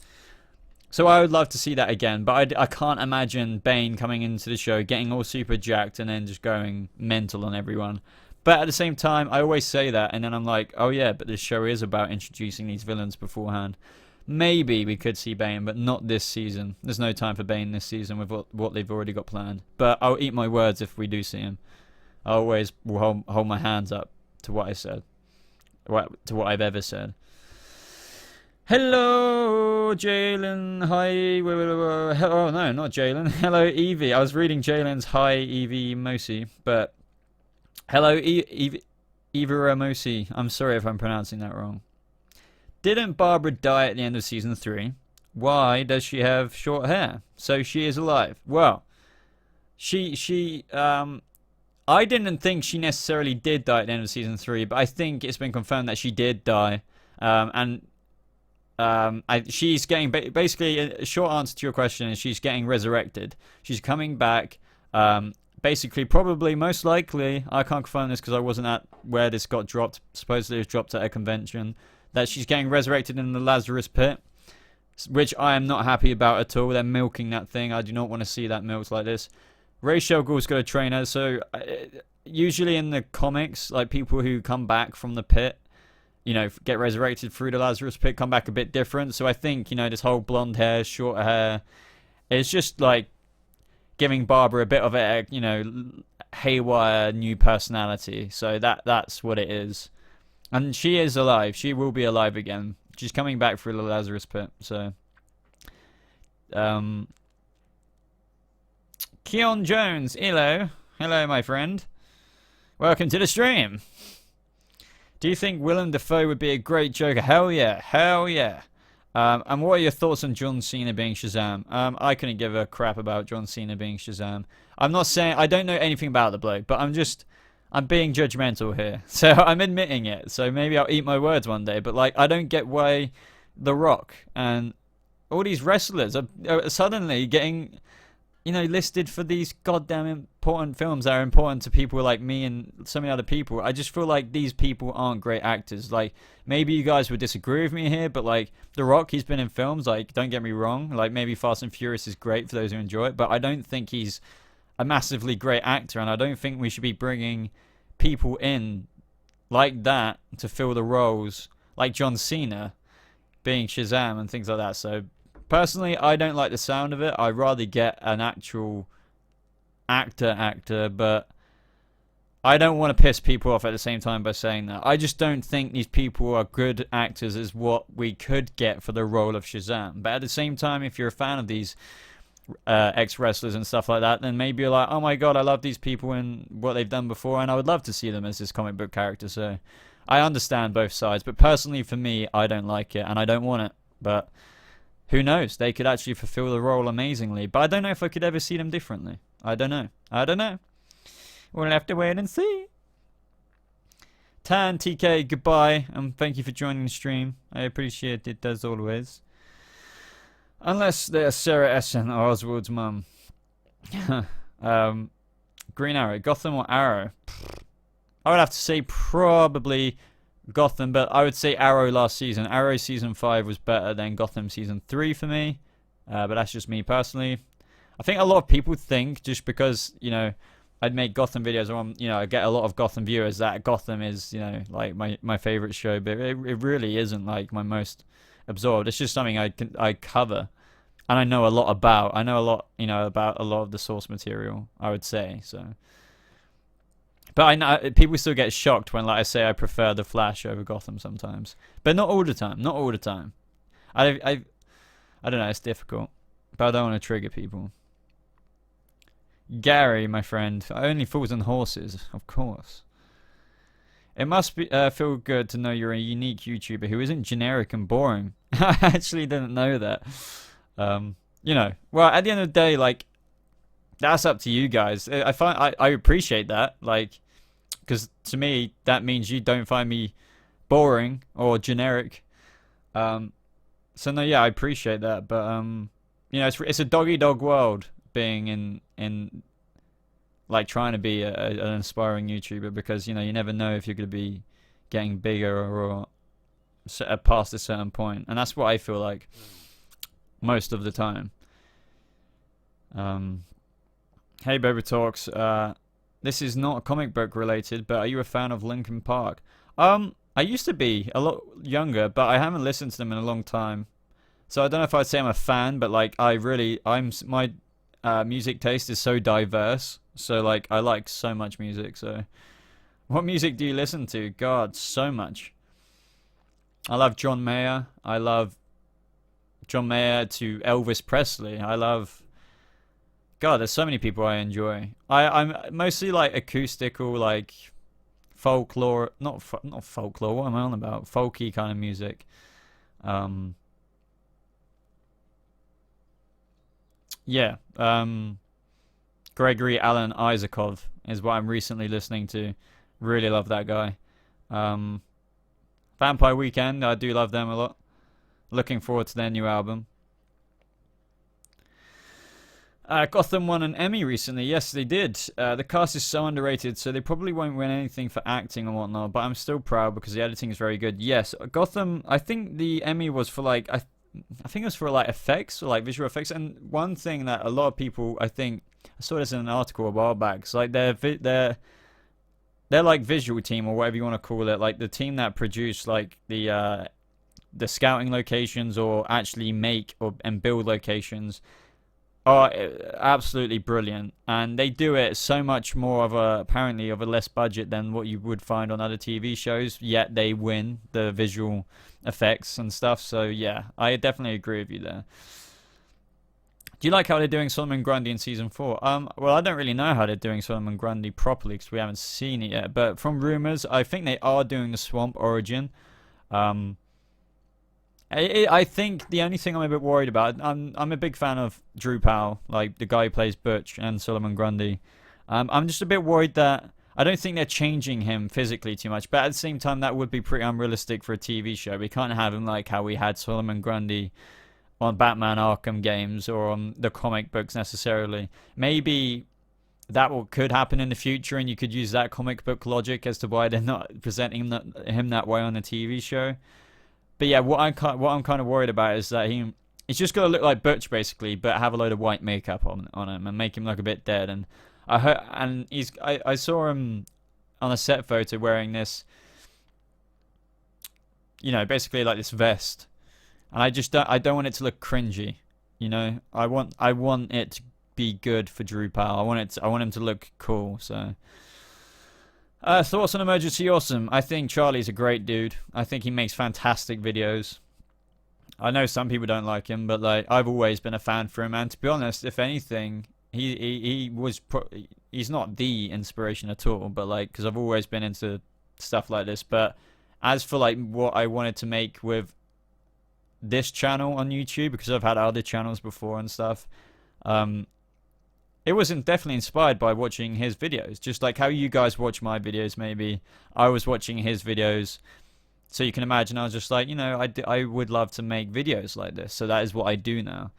So I would love to see that again, but I can't imagine Bane coming into the show, getting all super jacked, and then just going mental on everyone. But at the same time, I always say that, and then I'm like, oh yeah, but this show is about introducing these villains beforehand. Maybe we could see Bane, but not this season. There's no time for Bane this season with what they've already got planned. But I'll eat my words if we do see him. I always will hold my hands up to what I said, to what I've ever said. Hello, Hello, Jalen. Hi. Oh, no, not Jalen. Hello, Evie. I was reading Jalen's hi, Evie Mosi. But hello, Evie Mosi. I'm sorry if I'm pronouncing that wrong. Didn't Barbara die at the end of season 3? Why does she have short hair? So she is alive. Well, I didn't think she necessarily did die at the end of season 3, but I think it's been confirmed that she did die. She's getting basically a short answer to your question is she's getting resurrected. She's coming back. Basically, probably, most likely, I can't confirm this because I wasn't at where this got dropped. Supposedly, it was dropped at a convention. That she's getting resurrected in the Lazarus pit, which I am not happy about at all. They're milking that thing. I do not want to see that milked like this. Rachel Ghoul's got a trainer, so usually in the comics, like people who come back from the pit, you know, get resurrected through the Lazarus pit, come back a bit different. So I think, you know, this whole blonde hair, short hair, it's just like giving Barbara a bit of a, you know, haywire new personality. So that's what it is. And she is alive. She will be alive again. She's coming back through the Lazarus pit. So, Keon Jones, hello. Hello, my friend. Welcome to the stream. Do you think Willem Dafoe would be a great Joker? Hell yeah. Hell yeah. And what are your thoughts on John Cena being Shazam? I couldn't give a crap about John Cena being Shazam. I'm not saying... I don't know anything about the bloke, but I'm being judgmental here. So I'm admitting it. So maybe I'll eat my words one day. But, like, I don't get why The Rock and all these wrestlers are suddenly getting... you know, listed for these goddamn important films that are important to people like me and so many other people. I just feel like these people aren't great actors. Like, maybe you guys would disagree with me here, but, like, The Rock, he's been in films, like, don't get me wrong. Like, maybe Fast and Furious is great for those who enjoy it, but I don't think he's a massively great actor, and I don't think we should be bringing people in like that to fill the roles, like John Cena being Shazam and things like that. So, personally, I don't like the sound of it. I'd rather get an actual actor, but I don't want to piss people off at the same time by saying that. I just don't think these people are good actors as what we could get for the role of Shazam. But at the same time, if you're a fan of these ex-wrestlers and stuff like that, then maybe you're like, oh my god, I love these people and what they've done before, and I would love to see them as this comic book character. So I understand both sides, but personally for me, I don't like it, and I don't want it. But who knows? They could actually fulfill the role amazingly. But I don't know if I could ever see them differently. I don't know. We'll have to wait and see. Tan TK, goodbye, and thank you for joining the stream. I appreciate it as always. Unless they're Sarah Essen or Oswald's mum. Green Arrow, Gotham or Arrow? I would have to say probably Gotham, but I would say Arrow last season. Arrow season 5 was better than Gotham season 3 for me, but that's just me personally. I think a lot of people think just because, you know, I'd make Gotham videos or, you know, I get a lot of Gotham viewers that Gotham is, you know, like my favorite show, but it really isn't like my most absorbed. It's just something I cover and I know a lot about. I know a lot, you know, about a lot of the source material, I would say. So, but I know people still get shocked when, like, I say I prefer the Flash over Gotham sometimes, but not all the time. Not all the time. I don't know. It's difficult, but I don't want to trigger people. Gary, my friend, only fools and horses, of course. It must be feel good to know you're a unique YouTuber who isn't generic and boring. I actually didn't know that. You know, well, at the end of the day, like, that's up to you guys. I appreciate that, like, because to me that means you don't find me boring or generic. So no, yeah, I appreciate that, but you know, it's a dog-eat-dog world being in like trying to be an aspiring YouTuber, because, you know, you never know if you're going to be getting bigger or past a certain point, and that's what I feel like most of the time. Hey BobaTalks, this is not comic book related, but are you a fan of Linkin Park? I used to be a lot younger, but I haven't listened to them in a long time, so I don't know if I'd say I'm a fan, but like my music taste is so diverse, so like I like so much music. So what music do you listen to? God, so much. I love John Mayer. I love John Mayer to Elvis Presley. I love. God, there's so many people I enjoy. I'm mostly like acoustical, like folklore, not folklore. What am I on about? Folky kind of music. Um, yeah. Gregory Alan Isakov is what I'm recently listening to. Really love that guy. Um, Vampire Weekend, I do love them a lot. Looking forward to their new album. Gotham won an Emmy recently. Yes, they did. The cast is so underrated, so they probably won't win anything for acting and whatnot, but I'm still proud because the editing is very good. Yes, Gotham, I think the Emmy was for like, I think it was for like effects, or like visual effects, and one thing that a lot of people, I think, I saw this in an article a while back, it's like they're like visual team, or whatever you want to call it, like the team that produced like the scouting locations, or actually make and build locations, are absolutely brilliant, and they do it so much more apparently of a less budget than what you would find on other TV shows, yet they win the visual effects and stuff. So yeah, I definitely agree with you there. Do you like how they're doing Solomon Grundy in season 4? Well, I don't really know how they're doing Solomon Grundy properly because we haven't seen it yet, but from rumors, I think they are doing the Swamp origin. I think the only thing I'm a bit worried about, I'm a big fan of Drew Powell, like the guy who plays Butch and Solomon Grundy. I'm just a bit worried that I don't think they're changing him physically too much, but at the same time that would be pretty unrealistic for a TV show. We can't have him like how we had Solomon Grundy on Batman Arkham games or on the comic books necessarily. Maybe that could happen in the future, and you could use that comic book logic as to why they're not presenting him that way on a TV show. But yeah, what I'm kind of worried about is that he's just got to look like Butch basically, but have a load of white makeup on him and make him look a bit dead. And I saw him on a set photo wearing this, basically like this vest, and I don't want it to look cringy. I want it to be good for Drew Powell. I want him to look cool. So. Thoughts on Emergency Awesome? I think Charlie's a great dude. I think he makes fantastic videos. I know some people don't like him, but like I've always been a fan for him. And to be honest, if anything, he's not the inspiration at all. But like, because I've always been into stuff like this. But as for like what I wanted to make with this channel on YouTube, because I've had other channels before and stuff, it was definitely inspired by watching his videos. Just like how you guys watch my videos, maybe. I was watching his videos. So you can imagine I was just like, I would love to make videos like this. So that is what I do now.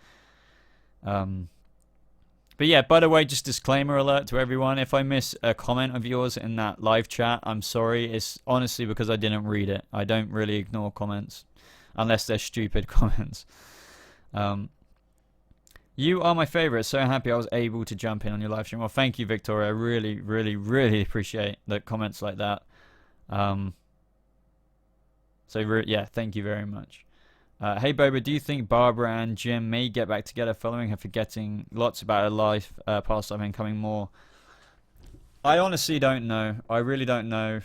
But yeah, by the way, just disclaimer alert to everyone. If I miss a comment of yours in that live chat, I'm sorry. It's honestly because I didn't read it. I don't really ignore comments. Unless they're stupid comments. You are my favorite. So happy I was able to jump in on your live stream. Well, thank you, Victoria. I really, really, really appreciate the comments like that. Yeah, thank you very much. Hey, Boba, do you think Barbara and Jim may get back together following her forgetting lots about her life, past life, and coming more? I honestly don't know. I really don't know.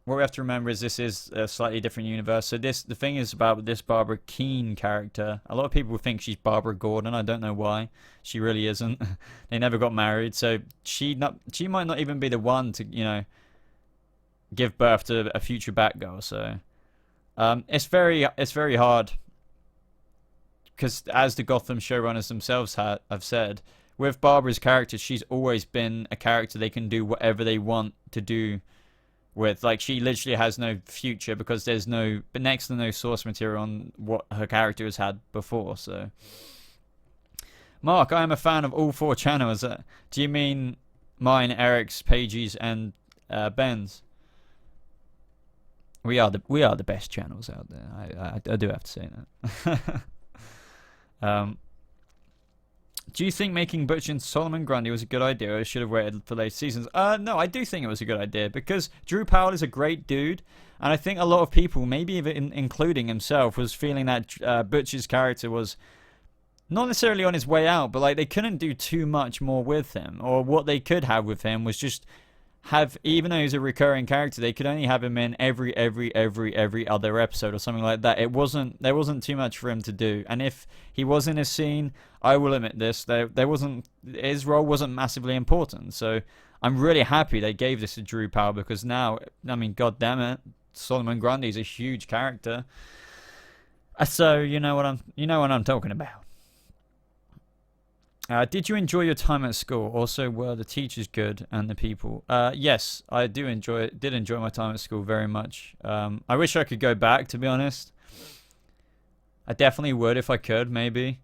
What we have to remember is this is a slightly different universe. So the thing is about this Barbara Keene character. A lot of people think she's Barbara Gordon. I don't know why. She really isn't. They never got married, so she might not even be the one to give birth to a future Batgirl. So it's very hard because as the Gotham showrunners themselves have said, with Barbara's character, she's always been a character they can do whatever they want to do with. Like, she literally has no future because there's next to no source material on what her character has had before. So, Mark, I am a fan of all 4 channels. Do you mean mine, Eric's, Paige's, and Ben's? We are the best channels out there. I do have to say that. Do you think making Butch and Solomon Grundy was a good idea, or should have waited for later seasons? No, I do think it was a good idea because Drew Powell is a great dude, and I think a lot of people, maybe even including himself, was feeling that Butch's character was not necessarily on his way out, but like they couldn't do too much more with him, or what they could have with him was just have, even though he's a recurring character, they could only have him in every other episode or something like that. There wasn't too much for him to do, and if he was in a scene, I will admit this, there wasn't, his role wasn't massively important. So I'm really happy they gave this to Drew Powell, because now, I mean, god damn it, Solomon Grundy is a huge character. So you know what I'm talking about. Did you enjoy your time at school? Also, were the teachers good and the people? Yes, I did enjoy my time at school very much. I wish I could go back, to be honest. I definitely would if I could, maybe.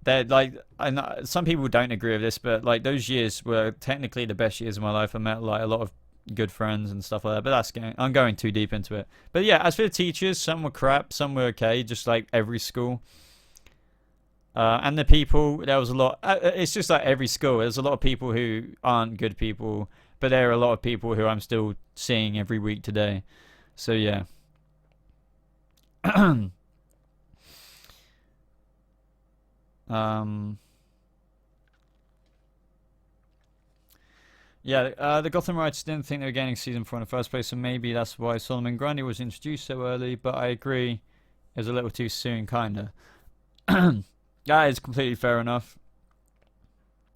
I know some people don't agree with this, but like those years were technically the best years of my life. I met like a lot of good friends and stuff like that, but I'm going too deep into it. But yeah, as for the teachers, some were crap, some were okay, just like every school. And the people, there was a lot. It's just like every school. There's a lot of people who aren't good people, but there are a lot of people who I'm still seeing every week today. So yeah. Yeah, the Gotham writers didn't think they were getting season 4 in the first place, so maybe that's why Solomon Grundy was introduced so early, but I agree it was a little too soon, kinda. That is completely fair enough.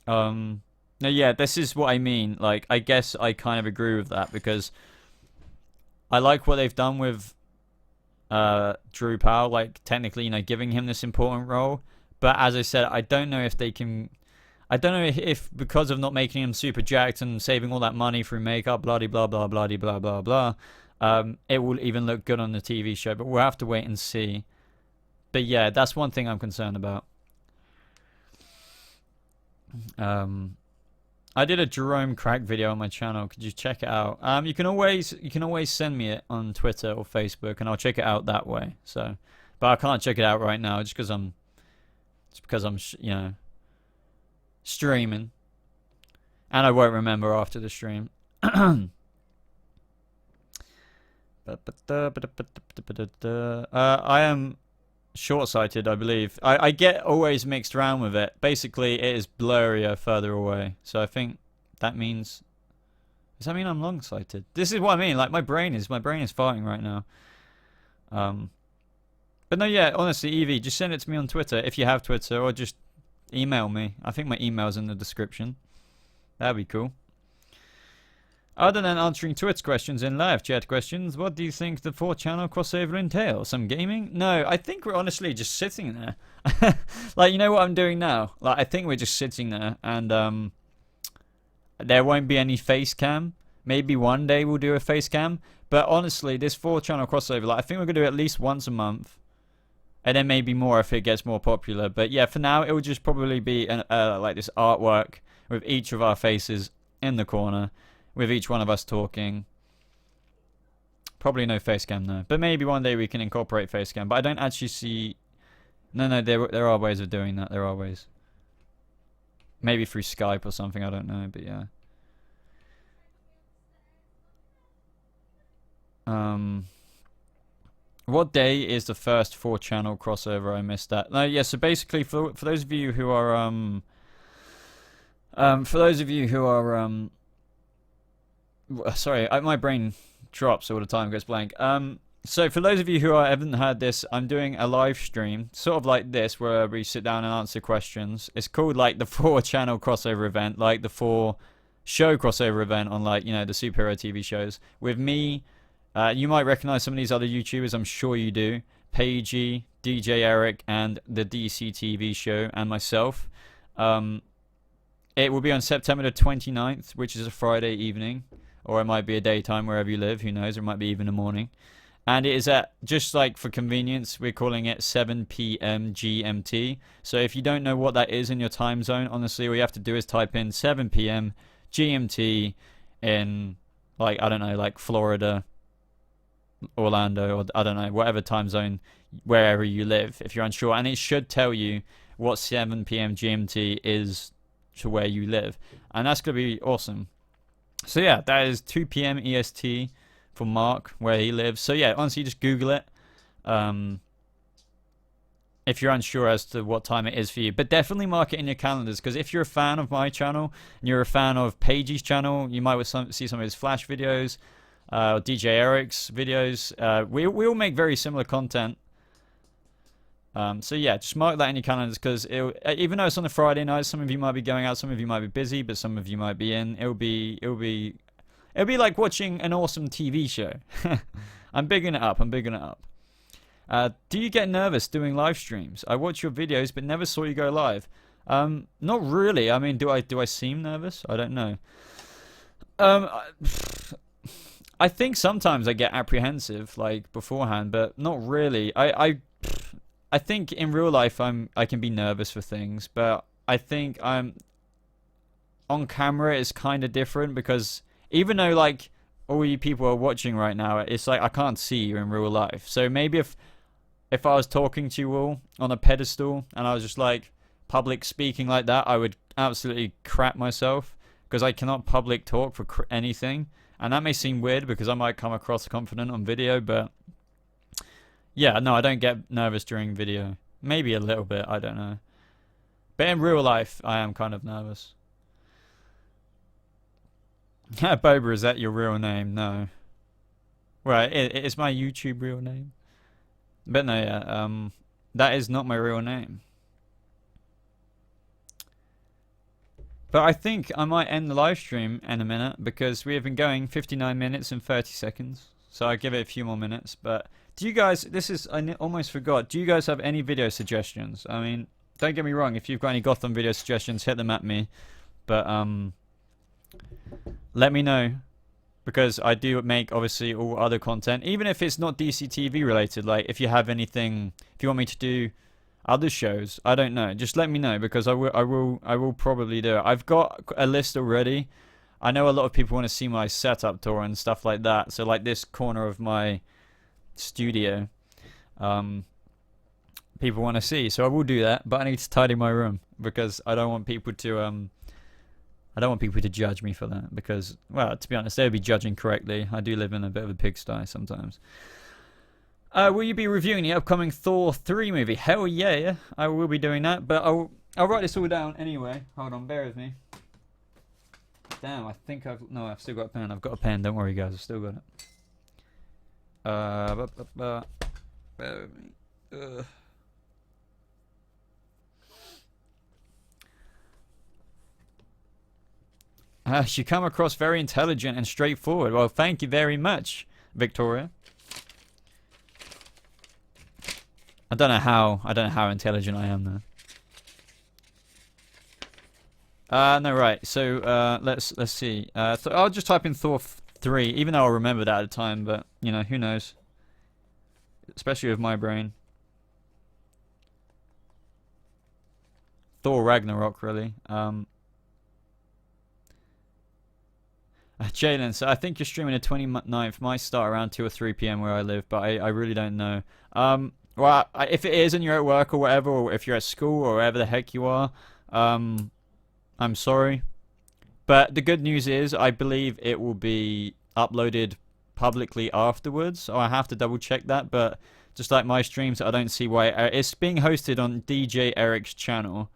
No, yeah, this is what I mean. Like, I guess I kind of agree with that, because I like what they've done with Drew Powell, like, technically, giving him this important role. But as I said, I don't know if they can... I don't know if because of not making him super jacked and saving all that money through makeup, blah blah blah blah blah blah blah, it will even look good on the TV show. But we'll have to wait and see. But yeah, that's one thing I'm concerned about. I did a Jerome Crack video on my channel. Could you check it out? You can always send me it on Twitter or Facebook, and I'll check it out that way. So, but I can't check it out right now just because I'm streaming, and I won't remember after the stream. I am short-sighted, I believe. I get always mixed around with it. Basically, it is blurrier further away. So I think that means... Does that mean I'm long-sighted? This is what I mean. Like, my brain is farting right now. But no, yeah, honestly, Evie, just send it to me on Twitter if you have Twitter, or just email me. I think my email's in the description. That'd be cool. Other than answering Twitch questions and live chat questions, what do you think the 4-channel crossover entails? Some gaming? No, I think we're honestly just sitting there. Like, you know what I'm doing now? Like, I think we're just sitting there, and there won't be any face cam. Maybe one day we'll do a face cam. But honestly, this 4-channel crossover, like, I think we're going to do it at least once a month. And then maybe more if it gets more popular. But yeah, for now, it will just probably be like this artwork with each of our faces in the corner, with each one of us talking. Probably no facecam though. But maybe one day we can incorporate facecam. But I don't actually see... No, there are ways of doing that. There are ways. Maybe through Skype or something, I don't know. But yeah. What day is the first 4-channel crossover? I missed that. No, yeah, so basically for those of you who are sorry, my brain drops all the time, goes blank. So for those of you who haven't heard this, I'm doing a live stream, sort of like this, where we sit down and answer questions. It's called like the 4-channel crossover event, like the 4-show crossover event on, like, the superhero TV shows. With me, you might recognize some of these other YouTubers, I'm sure you do. Paigey, DJ Eric, and the DC TV show, and myself. It will be on September the 29th, which is a Friday evening. Or it might be a daytime wherever you live, who knows, or it might be even a morning. And it is at, just like for convenience, we're calling it 7 p.m. GMT. So if you don't know what that is in your time zone, honestly, all you have to do is type in 7 p.m. GMT in, like, I don't know, like Florida, Orlando, or I don't know, whatever time zone, wherever you live, if you're unsure. And it should tell you what 7 p.m. GMT is to where you live. And that's going to be awesome. So yeah, that is 2 p.m. EST for Mark, where he lives. So yeah, honestly, just Google it. if you're unsure as to what time it is for you. But definitely mark it in your calendars, because if you're a fan of my channel and you're a fan of Paige's channel, you might see some of his Flash videos, DJ Eric's videos. We all make very similar content. So yeah, just mark that in your calendars, because even though it's on a Friday night, some of you might be going out, some of you might be busy, but some of you might be in. It'll be like watching an awesome TV show. I'm bigging it up. Do you get nervous doing live streams? I watch your videos, but never saw you go live. Not really. I mean, do I seem nervous? I don't know. I think sometimes I get apprehensive, like beforehand, but not really. I think in real life I can be nervous for things, but I think I'm on camera is kind of different, because even though like all you people are watching right now, it's like I can't see you in real life. So maybe if I was talking to you all on a pedestal and I was just like public speaking like that, I would absolutely crap myself, because I cannot public talk for anything. And that may seem weird because I might come across confident on video, but yeah, no, I don't get nervous during video. Maybe a little bit, I don't know. But in real life, I am kind of nervous. Boba, is that your real name? No. Right, it's my YouTube real name. But no, yeah, that is not my real name. But I think I might end the live stream in a minute, because we have been going 59 minutes and 30 seconds. So I give it a few more minutes. But do you guys, I almost forgot, do you guys have any video suggestions? I mean, don't get me wrong, if you've got any Gotham video suggestions, hit them at me. But let me know, because I do make obviously all other content, even if it's not DCTV related. Like if you have anything, if you want me to do other shows, I don't know, just let me know, because I will probably do it. I've got a list already. I know a lot of people want to see my setup tour and stuff like that, so like this corner of my studio, people want to see, so I will do that. But I need to tidy my room, because I don't want people to judge me for that, because, well, to be honest, they would be judging correctly. I do live in a bit of a pigsty sometimes. Will you be reviewing the upcoming Thor 3 movie? Hell yeah, I will be doing that, but I'll write this all down anyway. Hold on, bear with me. Damn, I think I've still got a pen. I've got a pen, don't worry guys, I've still got it. Bear with me. You come across very intelligent and straightforward. Well, thank you very much, Victoria. I don't know how intelligent I am though. No, right. So let's see. I'll just type in Thor 3, even though I'll remember that at the time. But you know, who knows? Especially with my brain. Thor Ragnarok, really. Jalen, so I think you're streaming the 29th. Might start around 2 or 3 p.m. where I live, but I really don't know. Well, if it is and you're at work or whatever, or if you're at school or wherever the heck you are, I'm sorry. But the good news is I believe it will be uploaded publicly afterwards. So I have to double check that, but just like my streams, I don't see why. It's being hosted on DJ Eric's channel.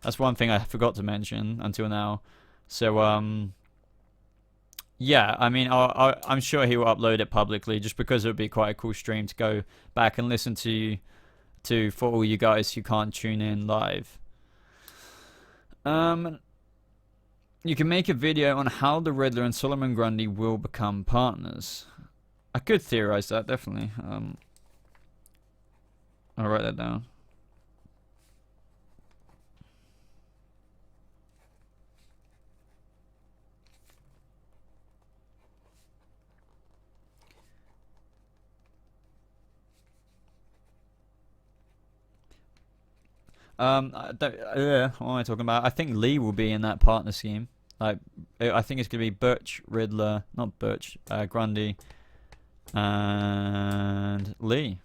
That's one thing I forgot to mention until now. So, yeah, I mean, I'm sure he will upload it publicly, just because it would be quite a cool stream to go back and listen to for all you guys who can't tune in live. You can make a video on how the Riddler and Solomon Grundy will become partners. I could theorize that, definitely. I'll write that down. What am I talking about? I think Lee will be in that partner scheme. Like, I think it's gonna be Butch, Riddler, not Butch, Grundy, and Lee.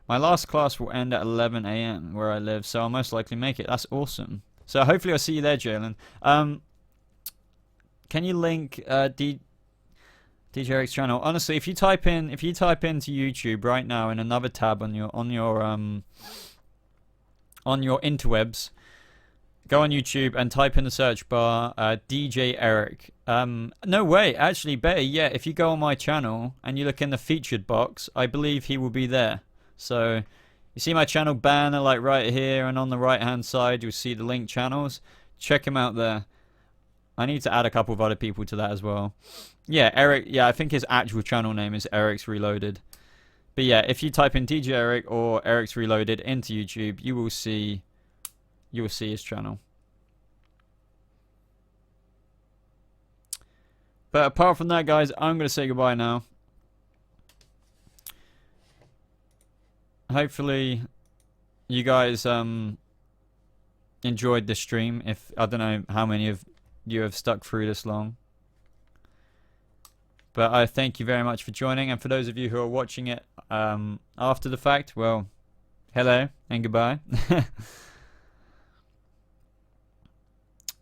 My last class will end at 11 a.m. where I live, so I'll most likely make it. That's awesome. So hopefully I'll see you there, Jalen. Can you link DJ Eric's channel. Honestly, if you type into YouTube right now in another tab on your interwebs, go on YouTube and type in the search bar DJ Eric. No way, actually better yet, if you go on my channel and you look in the featured box, I believe he will be there. So you see my channel banner like right here, and on the right hand side you'll see the link channels. Check him out there. I need to add a couple of other people to that as well. Yeah, Eric, yeah, I think his actual channel name is Eric's Reloaded. But yeah, if you type in DJ Eric or Eric's Reloaded into YouTube, you will see his channel. But apart from that, guys, I'm going to say goodbye now. Hopefully you guys enjoyed the stream. If I don't know how many of you have stuck through this long. But I thank you very much for joining, and for those of you who are watching it after the fact, well, hello and goodbye.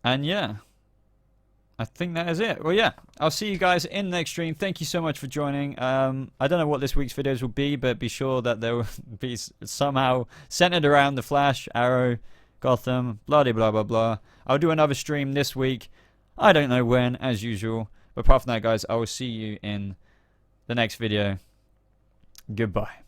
And yeah, I think that is it. Well, yeah, I'll see you guys in the next stream. Thank you so much for joining. I don't know what this week's videos will be, but be sure that they will be somehow centered around the Flash, Arrow, Gotham, blah blah blah blah. I'll do another stream this week. I don't know when, as usual. But apart from that, guys, I will see you in the next video. Goodbye.